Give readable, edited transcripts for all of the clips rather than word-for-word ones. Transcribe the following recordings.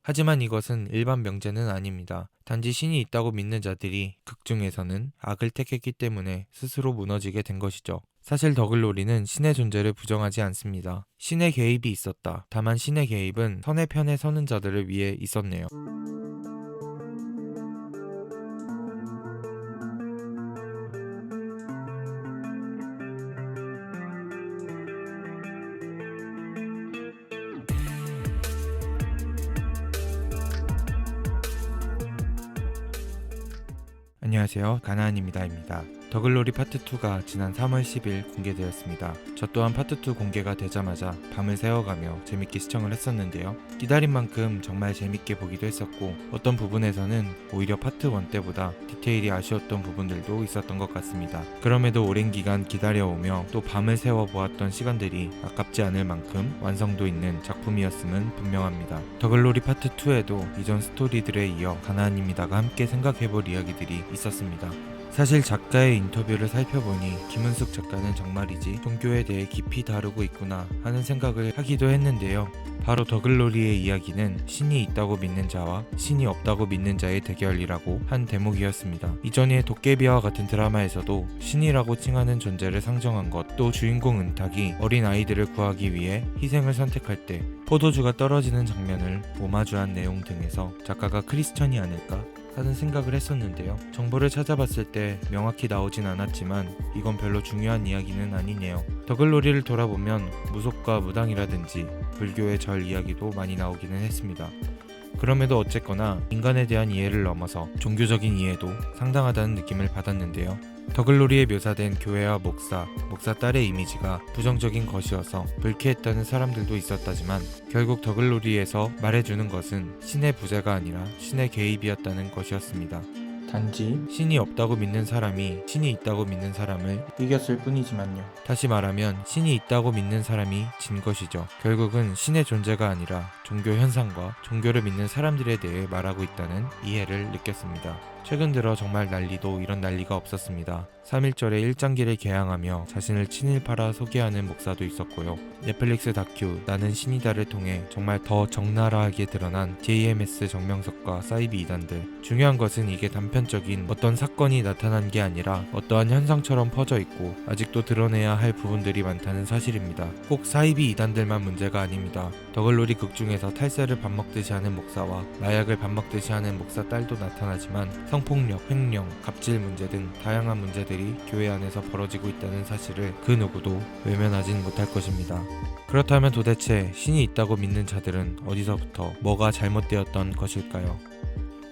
하지만 이것은 일반 명제는 아닙니다. 단지 신이 있다고 믿는 자들이 극 중에서는 악을 택했기 때문에 스스로 무너지게 된 것이죠. 사실 더글로리는 신의 존재를 부정하지 않습니다. 신의 개입이 있었다. 다만 신의 개입은 선의 편에 서는 자들을 위해 있었네요. 안녕하세요. 가나안입니다입니다. 더글로리 파트 2가 지난 3월 10일 공개되었습니다. 저 또한 파트 2 공개가 되자마자 밤을 새워가며 재밌게 시청을 했었는데요. 기다린 만큼 정말 재밌게 보기도 했었고 어떤 부분에서는 오히려 파트 1 때보다 디테일이 아쉬웠던 부분들도 있었던 것 같습니다. 그럼에도 오랜 기간 기다려오며 또 밤을 새워 보았던 시간들이 아깝지 않을 만큼 완성도 있는 작품이었음은 분명합니다. 더글로리 파트 2에도 이전 스토리들에 이어 가나안입니다가 함께 생각해볼 이야기들이 있었습니다. 사실 작가의 인터뷰를 살펴보니 김은숙 작가는 정말이지 종교에 대해 깊이 다루고 있구나 하는 생각을 하기도 했는데요. 바로 더글로리의 이야기는 신이 있다고 믿는 자와 신이 없다고 믿는 자의 대결이라고 한 대목이었습니다. 이전에 도깨비와 같은 드라마에서도 신이라고 칭하는 존재를 상정한 것, 또 주인공 은탁이 어린 아이들을 구하기 위해 희생을 선택할 때 포도주가 떨어지는 장면을 오마주한 내용 등에서 작가가 크리스천이 아닐까 하는 생각을 했었는데요. 정보를 찾아봤을 때 명확히 나오진 않았지만 이건 별로 중요한 이야기는 아니네요. 더글로리를 돌아보면 무속과 무당이라든지 불교의 절 이야기도 많이 나오기는 했습니다. 그럼에도 어쨌거나 인간에 대한 이해를 넘어서 종교적인 이해도 상당하다는 느낌을 받았는데요. 더글로리에 묘사된 교회와 목사 딸의 이미지가 부정적인 것이어서 불쾌했다는 사람들도 있었다지만 결국 더글로리에서 말해주는 것은 신의 부재가 아니라 신의 개입이었다는 것이었습니다. 단지 신이 없다고 믿는 사람이 신이 있다고 믿는 사람을 이겼을 뿐이지만요. 다시 말하면 신이 있다고 믿는 사람이 진 것이죠. 결국은 신의 존재가 아니라 종교 현상과 종교를 믿는 사람들에 대해 말하고 있다는 이해를 느꼈습니다. 최근 들어 정말 난리도 이런 난리가 없었습니다. 3.1절에 일장기를 개항하며 자신을 친일파라 소개하는 목사도 있었고요. 넷플릭스 다큐 나는 신이다를 통해 정말 더 적나라하게 드러난 JMS 정명석과 사이비 이단들. 중요한 것은 이게 단편적인 어떤 사건이 나타난 게 아니라 어떠한 현상처럼 퍼져 있고 아직도 드러내야 할 부분들이 많다는 사실입니다. 꼭 사이비 이단들만 문제가 아닙니다. 더글로리 극 중에서 탈세를 밥 먹듯이 하는 목사와 마약을 밥 먹듯이 하는 목사 딸도 나타나지만 성폭력, 횡령, 갑질 문제 등 다양한 문제들이 교회 안에서 벌어지고 있다는 사실을 그 누구도 외면하진 못할 것입니다. 그렇다면 도대체 신이 있다고 믿는 자들은 어디서부터 뭐가 잘못되었던 것일까요?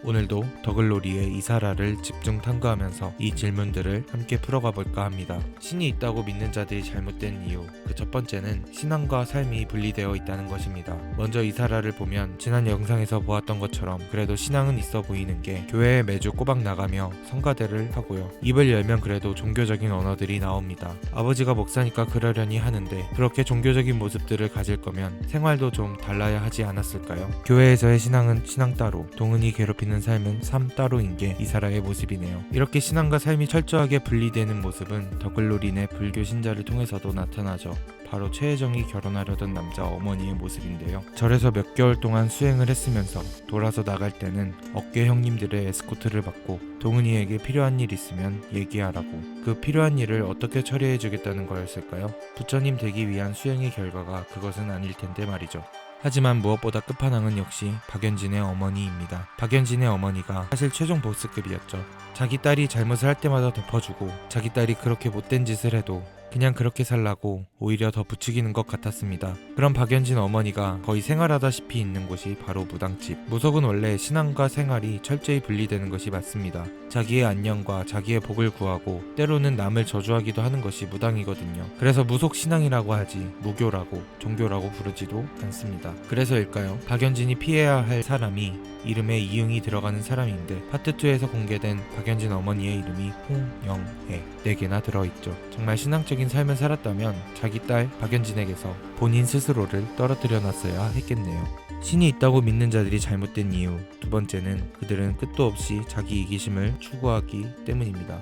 오늘도 더글로리의 이사라를 집중 탐구하면서 이 질문들을 함께 풀어가 볼까 합니다. 신이 있다고 믿는 자들이 잘못된 이유, 그 첫 번째는 신앙과 삶이 분리되어 있다는 것입니다. 먼저 이사라를 보면 지난 영상에서 보았던 것처럼 그래도 신앙은 있어 보이는 게 교회에 매주 꼬박 나가며 성가대를 하고요. 입을 열면 그래도 종교적인 언어들이 나옵니다. 아버지가 목사니까 그러려니 하는데 그렇게 종교적인 모습들을 가질 거면 생활도 좀 달라야 하지 않았을까요? 교회에서의 신앙은 신앙 따로, 동은이 괴롭히는 삶은 삶 따로인 게 이사라의 모습이네요. 이렇게 신앙과 삶이 철저하게 분리되는 모습은 더글로리네 불교 신자를 통해서도 나타나죠. 바로 최혜정이 결혼하려던 남자 어머니의 모습인데요. 절에서 몇 개월 동안 수행을 했으면서 돌아서 나갈 때는 어깨 형님들의 에스코트를 받고 동은이에게 필요한 일 있으면 얘기하라고. 그 필요한 일을 어떻게 처리해주겠다는 거였을까요? 부처님 되기 위한 수행의 결과가 그것은 아닐 텐데 말이죠. 하지만 무엇보다 끝판왕은 역시 박연진의 어머니입니다. 박연진의 어머니가 사실 최종 보스급이었죠. 자기 딸이 잘못을 할 때마다 덮어주고 자기 딸이 그렇게 못된 짓을 해도 그냥 그렇게 살라고 오히려 더 부추기는 것 같았습니다. 그런 박연진 어머니가 거의 생활하다시피 있는 곳이 바로 무당집. 무속은 원래 신앙과 생활이 철저히 분리되는 것이 맞습니다. 자기의 안녕과 자기의 복을 구하고 때로는 남을 저주하기도 하는 것이 무당이거든요. 그래서 무속 신앙이라고 하지 무교라고 종교라고 부르지도 않습니다. 그래서일까요? 박연진이 피해야 할 사람이 이름에 이응이 들어가는 사람인데 파트 2에서 공개된 박연진 어머니의 이름이 홍영애 4개나 들어있죠. 정말 신앙적인 삶을 살았다면 자기 딸 박연진에게서 본인 스스로를 떨어뜨려 놨어야 했겠네요. 신이 있다고 믿는 자들이 잘못된 이유, 두 번째는 그들은 끝도 없이 자기 이기심을 추구하기 때문입니다.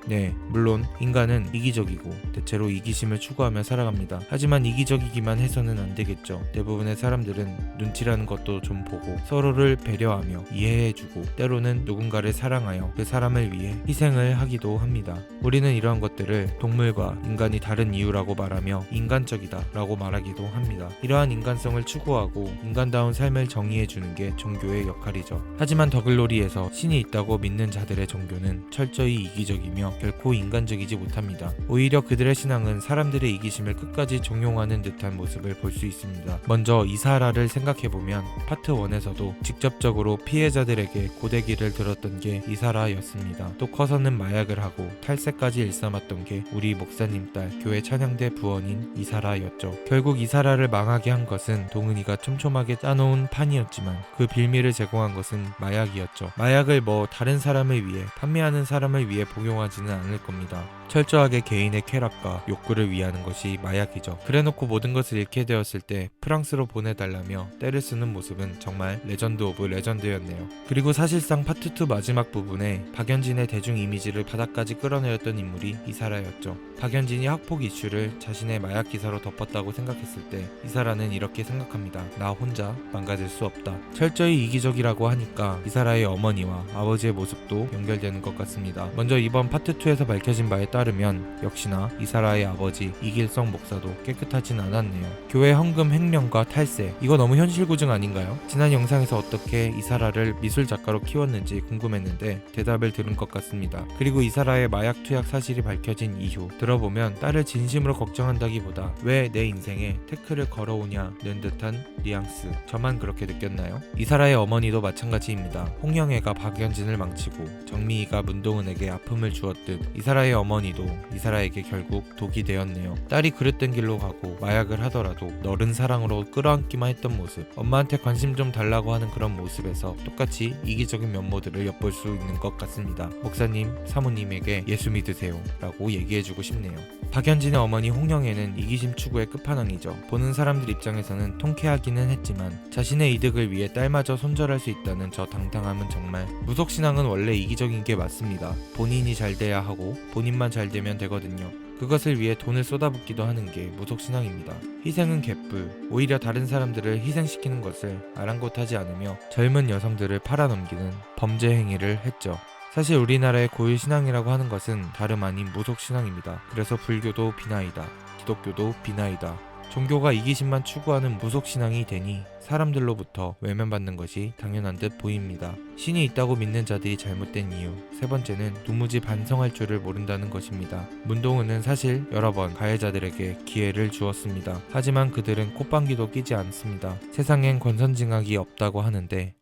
네, 물론 인간은 이기적이고 대체로 이기심을 추구하며 살아갑니다. 하지만 이기적이기만 해서는 안 되겠죠. 대부분의 사람들은 눈치라는 것도 좀 보고 서로를 배려하며 이해해주고 때로는 누군가를 사랑하여 그 사람을 위해 희생을 하기도 합니다. 우리는 이러한 것들을 동물과 인간이 다른 이유라고 말하며 인간적이다 라고 말하기도 합니다. 이러한 인간성을 추구하고 인간다운 삶을 정의해주는 게 종교의 역할이죠. 하지만 더글로리에서 신이 있다고 믿는 자들의 종교는 철저히 이기적이며 결코 인간적이지 못합니다. 오히려 그들의 신앙은 사람들의 이기심을 끝까지 종용하는 듯한 모습을 볼 수 있습니다. 먼저 이사라를 생각해보면 파트 1에서도 직접적으로 피해자들에게 고데기를 들었던 게 이사라였습니다. 또 커서는 마약을 하고 탈세까지 일삼았던 게 우리 목사님 딸 교회 찬양대 부원인 이사라였죠. 결국 이사라를 망하게 한 것은 동은이가 촘촘하게 짜놓은 판이었지만 그 빌미를 제공한 것은 마약이었죠. 마약을 다른 사람을 위해 판매하는 사람을 위해 복용하지는 않을 겁니다. 철저하게 개인의 쾌락과 욕구를 위하는 것이 마약이죠. 그래놓고 모든 것을 잃게 되었을 때 프랑스로 보내달라며 떼를 쓰는 모습은 정말 레전드 오브 레전드였네요. 그리고 사실상 파트 2 마지막 부분에 박연진의 대중 이미지를 바닥까지 끌어내렸던 인물이 이사라였죠. 박연진이 학폭 이슈를 자신의 마약 기사로 덮었다고 생각했을 때 이사라는 이렇게 생각합니다. 나 혼자 망가질 수 없다. 철저히 이기적이라고 하니까 이사라의 어머니와 아버지의 모습도 연결되는 것 같습니다. 먼저 이번 파트 2에서 밝혀진 바에 따르면 역시나 이사라의 아버지 이길성 목사도 깨끗하진 않았네요. 교회 헌금 횡령과 탈세, 이거 너무 현실고증 아닌가요? 지난 영상에서 어떻게 이사라를 미술 작가로 키웠는지 궁금했는데 대답을 들은 것 같습니다. 그리고 이사라의 마약 투약 사실이 밝혀진 이후 들어보면 딸을 진심으로 걱정한다기보다 왜 내 인생에 태클을 걸어오냐는 듯한 뉘앙스, 저만 그렇게 느꼈나요? 이사라의 어머니도 마찬가지입니다. 홍영애가 박연진을 망치고 정미희가 문동은에게 아픔을 주었듯 이사라의 어머니도 이사라에게 결국 독이 되었네요. 딸이 그릇된 길로 가고 마약을 하더라도 너른 사랑으로 끌어안기만 했던 모습, 엄마한테 관심 좀 달라고 하는 그런 모습에서 똑같이 이기적인 면모들을 엿볼 수 있는 것 같습니다. 목사님, 사모님에게 예수 믿으세요 라고 얘기해주고 싶네요. 박연진의 어머니 홍영애는 이기심 추구의 끝판왕이죠. 보는 사람들 입장에서는 통쾌하기는 했지만 자신의 이득을 위해 딸마저 손절할 수 있다는 저 당당함은 정말, 무속신앙은 원래 이기적인 게 맞습니다. 본인이 잘 돼야 하고 본인만 잘 되면 되거든요. 그것을 위해 돈을 쏟아붓기도 하는 게 무속신앙입니다. 희생은 개뿔, 오히려 다른 사람들을 희생시키는 것을 아랑곳하지 않으며 젊은 여성들을 팔아넘기는 범죄 행위를 했죠. 사실 우리나라의 고유 신앙이라고 하는 것은 다름 아닌 무속신앙입니다. 그래서 불교도 비나이다, 기독교도 비나이다. 종교가 이기심만 추구하는 무속신앙이 되니 사람들로부터 외면받는 것이 당연한 듯 보입니다. 신이 있다고 믿는 자들이 잘못된 이유, 세 번째는 도무지 반성할 줄을 모른다는 것입니다. 문동은은 사실 여러 번 가해자들에게 기회를 주었습니다. 하지만 그들은 콧방귀도 끼지 않습니다. 세상엔 권선징악이 없다고 하는데,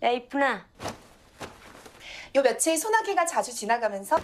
야 이쁜아, 요 며칠 소나기가 자주 지나가면서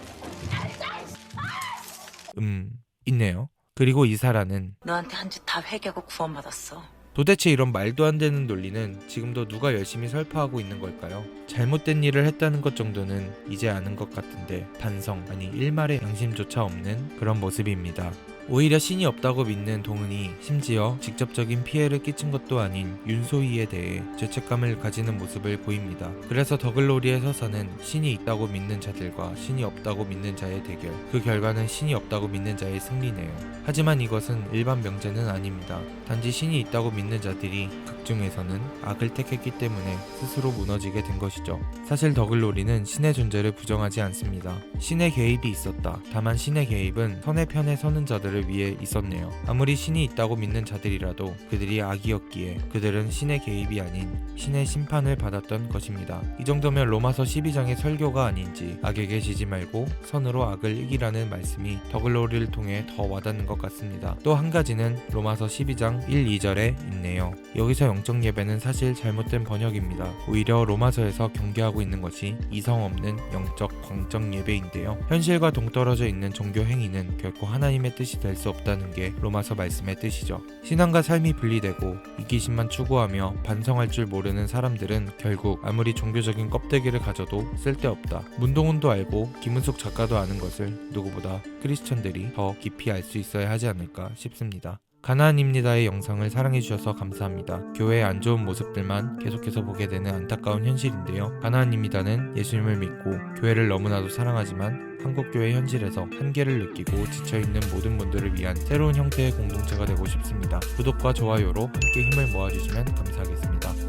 있네요. 그리고 이사라는 너한테 한 주 다 회개하고 구원받았어. 도대체 이런 말도 안 되는 논리는 지금도 누가 열심히 설파하고 있는 걸까요? 잘못된 일을 했다는 것 정도는 이제 아는 것 같은데 반성, 아니 일말의 양심조차 없는 그런 모습입니다. 오히려 신이 없다고 믿는 동은이 심지어 직접적인 피해를 끼친 것도 아닌 윤소희에 대해 죄책감을 가지는 모습을 보입니다. 그래서 더글로리의 서사는 신이 있다고 믿는 자들과 신이 없다고 믿는 자의 대결, 그 결과는 신이 없다고 믿는 자의 승리네요. 하지만 이것은 일반 명제는 아닙니다. 단지 신이 있다고 믿는 자들이 극중에서는 악을 택했기 때문에 스스로 무너지게 된 것이죠. 사실 더글로리는 신의 존재를 부정하지 않습니다. 신의 개입이 있었다. 다만 신의 개입은 선의 편에 서는 자들을 위해 있었네요. 아무리 신이 있다고 믿는 자들이라도 그들이 악이었기에 그들은 신의 개입이 아닌 신의 심판을 받았던 것입니다. 이 정도면 로마서 12장의 설교가 아닌지 악에게 지지 말고 선으로 악을 이기라는 말씀이 더글로리를 통해 더 와닿는 것 같습니다. 또 한 가지는 로마서 12장 1, 2절에 있네요. 여기서 영적 예배는 사실 잘못된 번역입니다. 오히려 로마서에서 경계하고 있는 것이 이성 없는 영적 광적 예배인데요. 현실과 동떨어져 있는 종교 행위는 결코 하나님의 뜻이 될 수 없다는 게 로마서 말씀의 뜻이죠. 신앙과 삶이 분리되고 이기심만 추구하며 반성할 줄 모르는 사람들은 결국 아무리 종교적인 껍데기를 가져도 쓸데없다. 문동은도 알고 김은숙 작가도 아는 것을 누구보다 크리스천들이 더 깊이 알 수 있어야 하지 않을까 싶습니다. 가나안입니다의 영상을 사랑해주셔서 감사합니다. 교회의 안 좋은 모습들만 계속해서 보게 되는 안타까운 현실인데요. 가나안입니다는 예수님을 믿고 교회를 너무나도 사랑하지만 한국교회 현실에서 한계를 느끼고 지쳐있는 모든 분들을 위한 새로운 형태의 공동체가 되고 싶습니다. 구독과 좋아요로 함께 힘을 모아주시면 감사하겠습니다.